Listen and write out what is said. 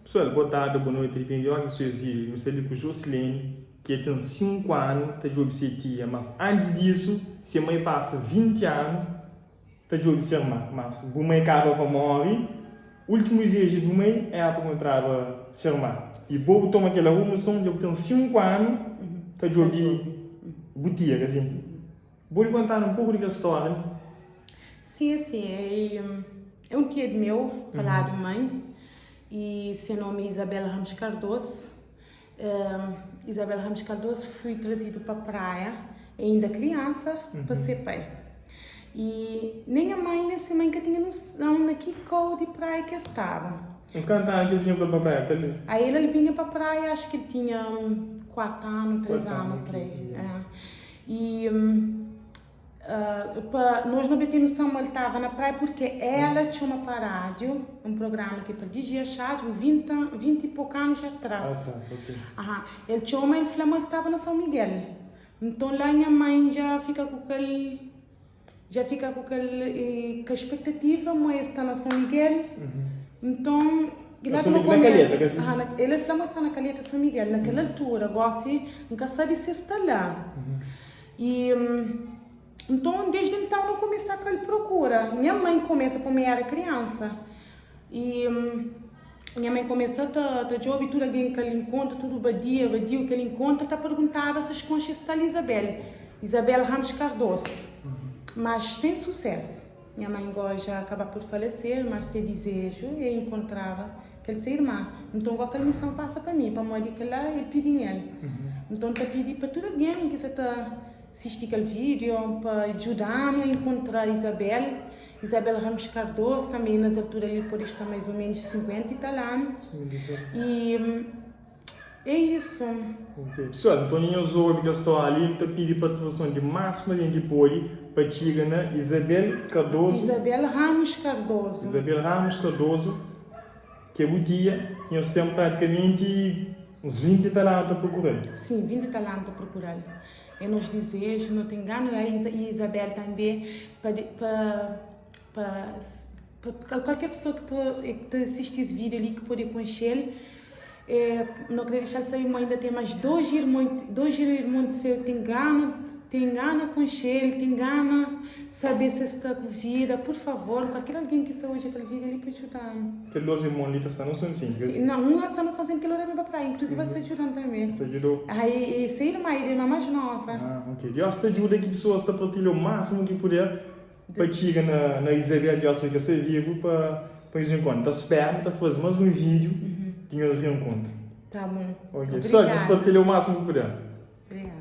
Pessoal, boa tarde, boa noite. Eu sou o Jocelyn, que tem 5 anos, está de obsetia, mas antes disso, se a mãe passa 20 anos, está de observar. Mas a mãe acaba para morrer, último dia de mãe é para encontrar a ser irmã. E vou tomar aquela rumoção de eu tenho 5 anos, está de obsetia, assim. Vou lhe contar um pouco da história. Sim, assim, é um tio meu, para lá de mãe, e seu nome é Isabel Ramos Cardoso. Isabel Ramos Cardoso foi trazido para a praia, ainda criança, para ser pai. E nem a mãe, nem a mãe que tinha noção de que cor de praia que estava. Os cantantes que vinham para a praia, tá ali? Aí ele vinha para a praia, acho que ele tinha 4 anos, 3 anos, por aí. E nós não tínhamos noção que ele estava na praia porque ela tinha uma rádio, um programa que para DJ Chad, 20 e poucos anos atrás. Okay. Ele tinha uma inflamação, estava na São Miguel. Então lá minha mãe já fica com aquele com a expectativa, mas está na São Miguel. Então ele está na calheta São Miguel, naquela altura, gosta nunca sabe se está lá. E então, desde então, eu comecei a procura. Minha mãe começa quando eu era criança. E minha mãe começou a ouvir tudo alguém que ele encontra, tudo badia que ele encontra, está perguntava se as conchas está Isabel Ramos Cardoso. Mas sem sucesso. Minha mãe agora já acaba por falecer, mas se desejo, eu encontrava aquele ser irmã. Então, aquela missão passa para mim, para morrer que lá, ele pede ele. Então, está pedindo para todo alguém que está assistir aquele vídeo para ajudar a encontrar Isabel Ramos Cardoso, também nas alturas ele pode estar mais ou menos 50 e tal anos. E é isso. Okay. Pessoal, então eu sou a história ali, então pedi participação de máxima de poli para chegar na Isabel Cardoso. Isabel Ramos Cardoso. Isabel Ramos Cardoso, que é o dia que nós temos praticamente uns 20 talentos a procurar. Sim, 20 talentos a procurar. É nos desejos, não te engano, e Isabel também, para qualquer pessoa que assiste esse vídeo ali, que pode conhecer, não queria deixar de saber, mas ainda tem mais dois irmãos seus que tem gana conhecer, tem gana saber se está com vida, por favor, qualquer alguém que está hoje aquele vídeo ali para ajudar. Aqueles dois irmãos ali estão no sozinho? Não, um está no sozinho, que ele leva para a praia, inclusive vai se ajudando também. Você ajudou? Aí, essa irmã mais nova. Ok. Eu acho que ajuda que pessoas estão partilhando o máximo que puder para chegar na Isabel, eu acho que você vivo para eles encontrar. Está esperando, está fazendo mais um vídeo, tinha um reencontro. Tá bom. Ok. Pessoal, nós partilhamos o máximo que puder.